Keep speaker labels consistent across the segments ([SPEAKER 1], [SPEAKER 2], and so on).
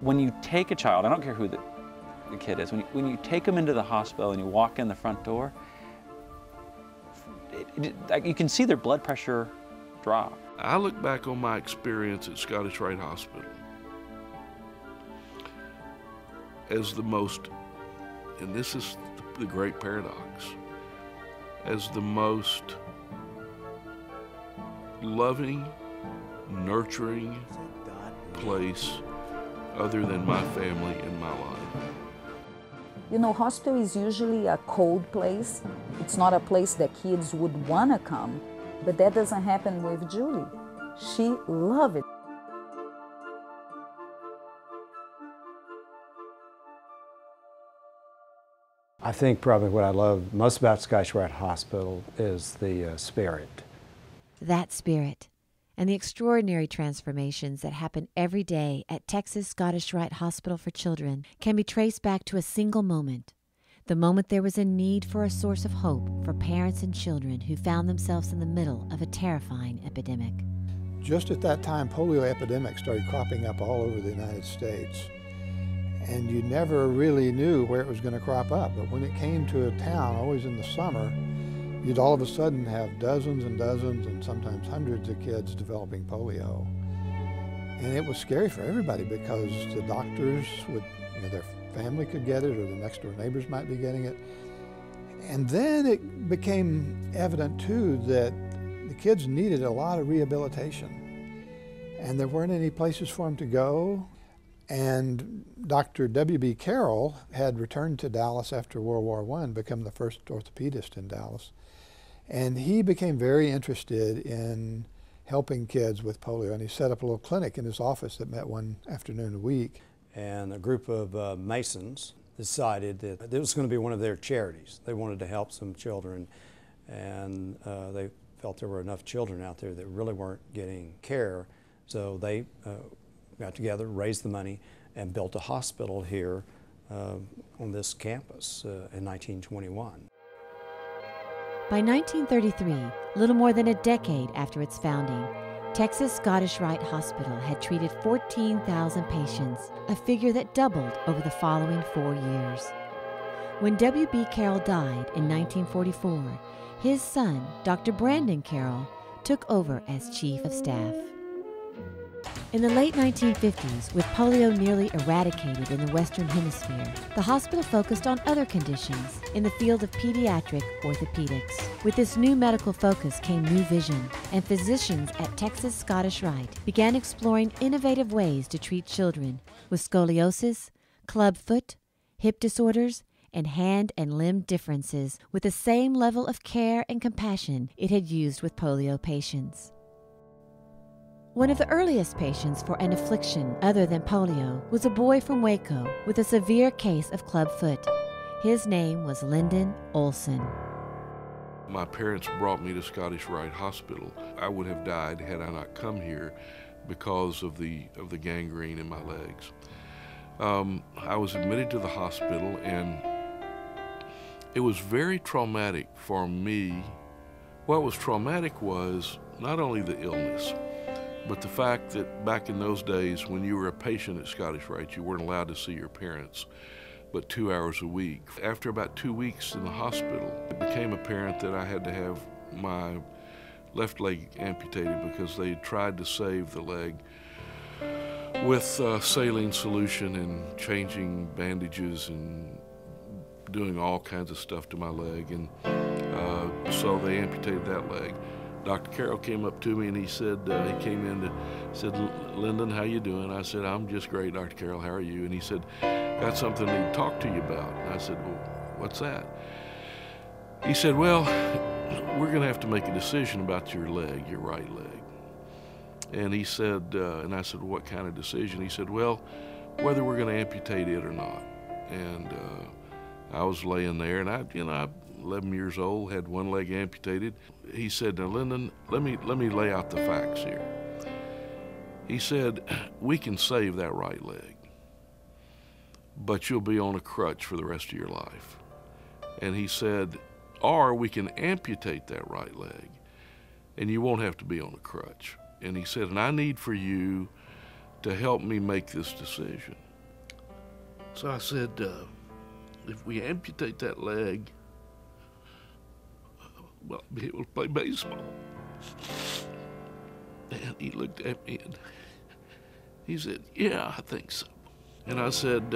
[SPEAKER 1] When you take a child, I don't care who the kid is, when you take them into the hospital and you walk in the front door, you can see their blood pressure drop.
[SPEAKER 2] I look back on my experience at Scottish Rite Hospital as the most, and this is the great paradox, as the most loving, nurturing place other than my family in my life.
[SPEAKER 3] You know, hospital is usually a cold place. It's not a place that kids would want to come, but that doesn't happen with Julie. She loved it.
[SPEAKER 4] I think probably what I love most about Scottish Rite Hospital is the spirit.
[SPEAKER 5] That spirit and the extraordinary transformations that happen every day at Texas Scottish Rite Hospital for Children can be traced back to a single moment, the moment there was a need for a source of hope for parents and children who found themselves in the middle of a terrifying epidemic.
[SPEAKER 6] Just at that time, polio epidemic started cropping up all over the United States. And you never really knew where it was going to crop up. But when it came to a town, always in the summer, you'd all of a sudden have dozens and dozens and sometimes hundreds of kids developing polio. And it was scary for everybody because the doctors would, their family could get it or the next door neighbors might be getting it. And then it became evident too that the kids needed a lot of rehabilitation. And there weren't any places for them to go. And Dr. W.B. Carrell had returned to Dallas after World War I, become the first orthopedist in Dallas. And he became very interested in helping kids with polio, and he set up a little clinic in his office that met one afternoon a week.
[SPEAKER 4] And a group of Masons decided that it was going to be one of their charities. They wanted to help some children, and they felt there were enough children out there that really weren't getting care, so they got together, raised the money, and built a hospital here on this campus in 1921.
[SPEAKER 5] By 1933, little more than a decade after its founding, Texas Scottish Rite Hospital had treated 14,000 patients, a figure that doubled over the following 4 years. When W.B. Carrell died in 1944, his son, Dr. Brandon Carrell, took over as Chief of Staff. In the late 1950s, with polio nearly eradicated in the Western Hemisphere, the hospital focused on other conditions in the field of pediatric orthopedics. With this new medical focus came new vision, and physicians at Texas Scottish Rite began exploring innovative ways to treat children with scoliosis, clubfoot, hip disorders, and hand and limb differences with the same level of care and compassion it had used with polio patients. One of the earliest patients for an affliction other than polio was a boy from Waco with a severe case of clubfoot. His name was Lyndon Olson.
[SPEAKER 2] My parents brought me to Scottish Rite Hospital. I would have died had I not come here because of the gangrene in my legs. I was admitted to the hospital, and it was very traumatic for me. What was traumatic was not only the illness, but the fact that back in those days, when you were a patient at Scottish Rite, you weren't allowed to see your parents but 2 hours a week. After about 2 weeks in the hospital, it became apparent that I had to have my left leg amputated because they had tried to save the leg with saline solution and changing bandages and doing all kinds of stuff to my leg, and so they amputated that leg. Dr. Carrell came up to me and he said, he came in and said, "Lyndon, how you doing?" I said, "I'm just great, Dr. Carrell, how are you?" And he said, "Got something to talk to you about." And I said, "Well, what's that?" He said, "Well, we're gonna have to make a decision about your leg, your right leg." And he said, and I said, "Well, what kind of decision?" He said, "Well, whether we're gonna amputate it or not." And I was laying there, and I'm 11 years old, had one leg amputated. He said, "Now, Lyndon, let me lay out the facts here." He said, "We can save that right leg, but you'll be on a crutch for the rest of your life." And he said, "Or we can amputate that right leg, and you won't have to be on a crutch." And he said, "And I need for you to help me make this decision." So I said, if we amputate that leg, well, I'll be able to play baseball. And he looked at me and he said, yeah, I think so. And I said,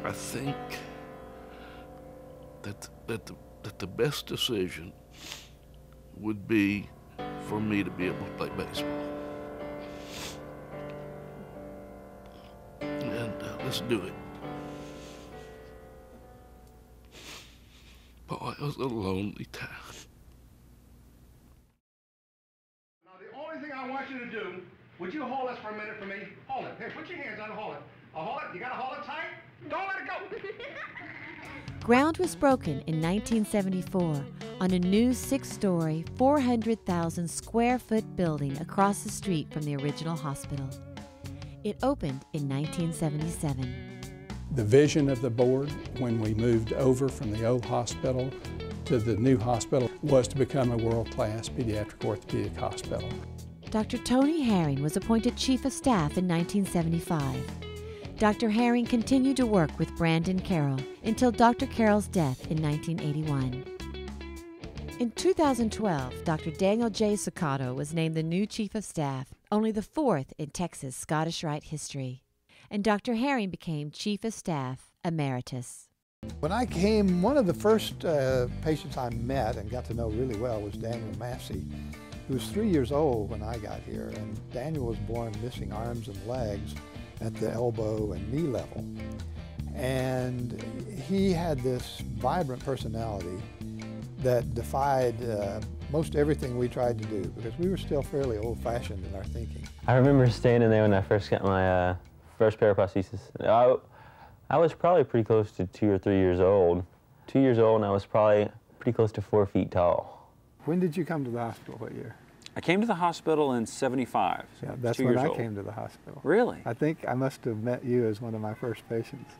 [SPEAKER 2] I think that the best decision would be for me to be able to play baseball. And let's do it. Boy, it was a lonely time.
[SPEAKER 7] Now, the only thing I want you to do, would you hold this for a minute for me? Hold it. Here, put your hands on it, hold it. I'll hold it. You gotta hold it tight. Don't let it go.
[SPEAKER 5] Ground was broken in 1974 on a new 6-story, 400,000 square foot building across the street from the original hospital. It opened in 1977.
[SPEAKER 8] The vision of the board when we moved over from the old hospital to the new hospital was to become a world-class pediatric orthopedic hospital.
[SPEAKER 5] Dr. Tony Herring was appointed Chief of Staff in 1975. Dr. Herring continued to work with Brandon Carrell until Dr. Carrell's death in 1981. In 2012, Dr. Daniel J. Succato was named the new Chief of Staff, only the 4th in Texas Scottish Rite history. And Dr. Herring became Chief of Staff Emeritus.
[SPEAKER 6] When I came, one of the first patients I met and got to know really well was Daniel Massey, who was 3 years old when I got here. And Daniel was born missing arms and legs at the elbow and knee level. And he had this vibrant personality that defied most everything we tried to do, because we were still fairly old-fashioned in our thinking.
[SPEAKER 9] I remember standing there when I first got my first pair of prosthesis. I was probably pretty close to 2 or 3 years old. 2 years old, and I was probably pretty close to 4 feet tall.
[SPEAKER 6] When did you come to the hospital? What year?
[SPEAKER 1] I came to the hospital in '75. So
[SPEAKER 6] yeah, that's when I came to the hospital.
[SPEAKER 1] Really?
[SPEAKER 6] I think I must have met you as one of my first patients.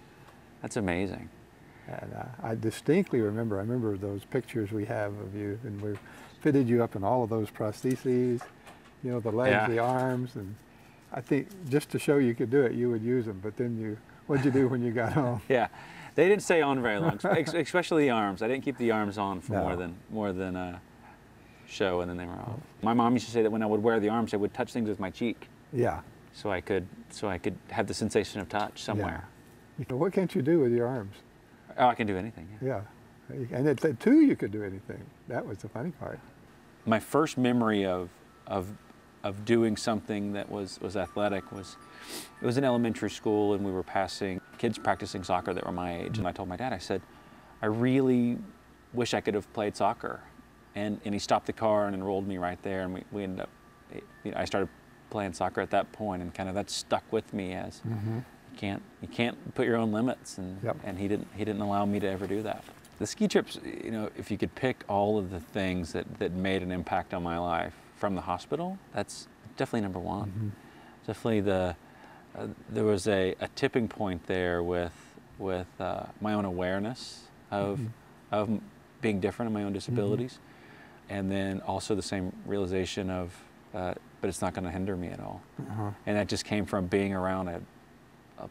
[SPEAKER 1] That's amazing.
[SPEAKER 6] And I distinctly remember, those pictures we have of you, and we fitted you up in all of those prostheses, you know, the legs,
[SPEAKER 1] yeah.
[SPEAKER 6] the arms, and I think just to show you could do it, you would use them, but then what'd you do when you got home?
[SPEAKER 1] Yeah, they didn't stay on very long, especially the arms. I didn't keep the arms on for more than a show, and then they were off. My mom used to say that when I would wear the arms, I would touch things with my cheek.
[SPEAKER 6] Yeah.
[SPEAKER 1] So I could have the sensation of touch somewhere.
[SPEAKER 6] Yeah. What can't you do with your arms?
[SPEAKER 1] Oh, I can do anything.
[SPEAKER 6] Yeah. And at 2 you could do anything. That was the funny part.
[SPEAKER 1] My first memory of doing something that was athletic was, it was in elementary school, and we were passing kids practicing soccer that were my age, and I told my dad, I said, I really wish I could have played soccer. And he stopped the car and enrolled me right there, and we ended up, I started playing soccer at that point, and kind of that stuck with me as you can't put your own limits, and he didn't allow me to ever do that. The ski trips, you know, if you could pick all of the things that made an impact on my life from the hospital, that's definitely number one. Definitely there was a tipping point there with my own awareness of being different in my own disabilities. And then also the same realization of, but it's not going to hinder me at all. And that just came from being around a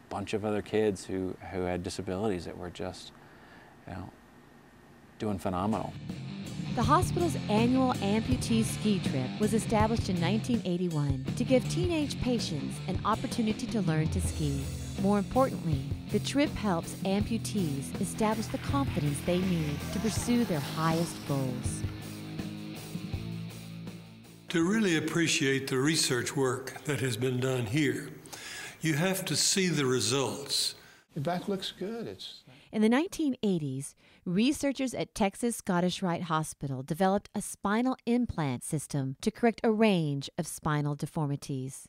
[SPEAKER 1] bunch of other kids who had disabilities that were just, you know, doing phenomenal.
[SPEAKER 5] The hospital's annual amputee ski trip was established in 1981 to give teenage patients an opportunity to learn to ski. More importantly, the trip helps amputees establish the confidence they need to pursue their highest goals.
[SPEAKER 10] To really appreciate the research work that has been done here, you have to see the results.
[SPEAKER 6] The back looks good.
[SPEAKER 5] In the 1980s, researchers at Texas Scottish Rite Hospital developed a spinal implant system to correct a range of spinal deformities.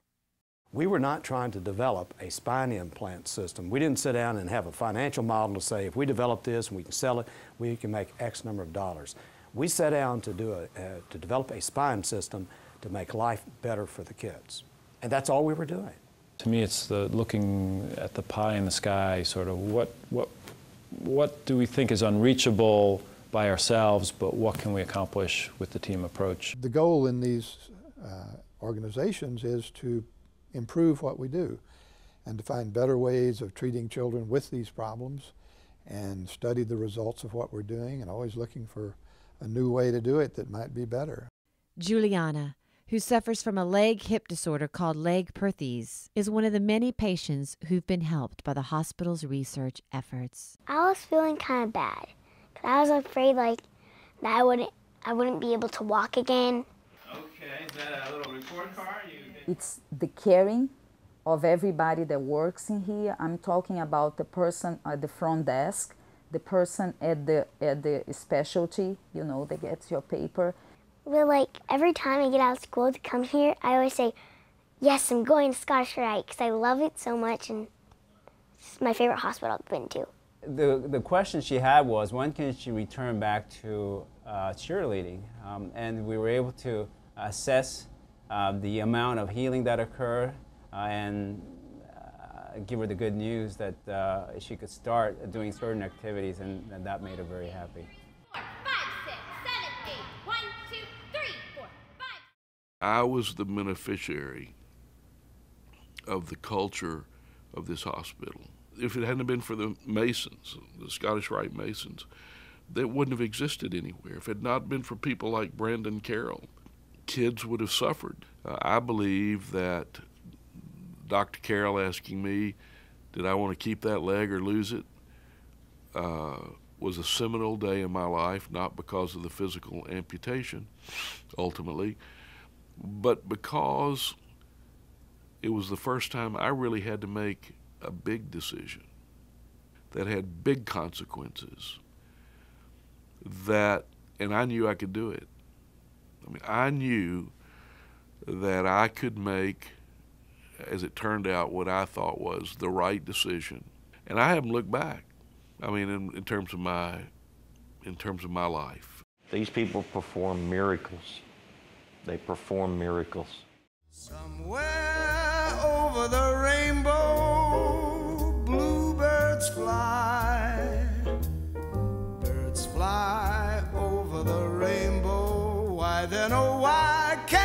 [SPEAKER 4] We were not trying to develop a spine implant system. We didn't sit down and have a financial model to say, if we develop this and we can sell it, we can make X number of dollars. We sat down to develop a spine system to make life better for the kids. And that's all we were doing.
[SPEAKER 11] To me, it's the looking at the pie in the sky, sort of what do we think is unreachable by ourselves, but what can we accomplish with the team approach?
[SPEAKER 6] The goal in these organizations is to improve what we do. and to find better ways of treating children with these problems, and study the results of what we're doing, and always looking for a new way to do it that might be better.
[SPEAKER 5] Juliana, who suffers from a leg-hip disorder called leg perthes, is one of the many patients who've been helped by the hospital's research efforts.
[SPEAKER 12] I was feeling kind of bad, because I was afraid that I wouldn't be able to walk again.
[SPEAKER 13] Okay, is that a little report card?
[SPEAKER 3] It's the caring of everybody that works in here. I'm talking about the person at the front desk, the person at the specialty, that gets your paper.
[SPEAKER 12] Well, every time I get out of school to come here, I always say, yes, I'm going to Scottish Rite, because I love it so much, and it's my favorite hospital I've been to.
[SPEAKER 13] The question she had was, when can she return back to cheerleading? And we were able to assess the amount of healing that occurred and give her the good news that she could start doing certain activities, and that made her very happy.
[SPEAKER 12] 4, 5, 6, 7, 8, 1, 2, 3, 4, 5.
[SPEAKER 2] I was the beneficiary of the culture of this hospital. If it hadn't been for the Masons, the Scottish Rite Masons, that wouldn't have existed anywhere. If it had not been for people like Brandon Carrell, kids would have suffered. I believe that Dr. Carrell asking me, did I want to keep that leg or lose it, was a seminal day in my life, not because of the physical amputation, ultimately, but because it was the first time I really had to make a big decision that had big consequences, and I knew I could do it. I mean, I knew that I could make, as it turned out, what I thought was the right decision, and I haven't looked back. I mean, in terms of my life.
[SPEAKER 14] These people perform miracles. They perform miracles.
[SPEAKER 15] Somewhere over the rainbow, bluebirds fly. Birds fly over the rainbow. Why then, oh, why can't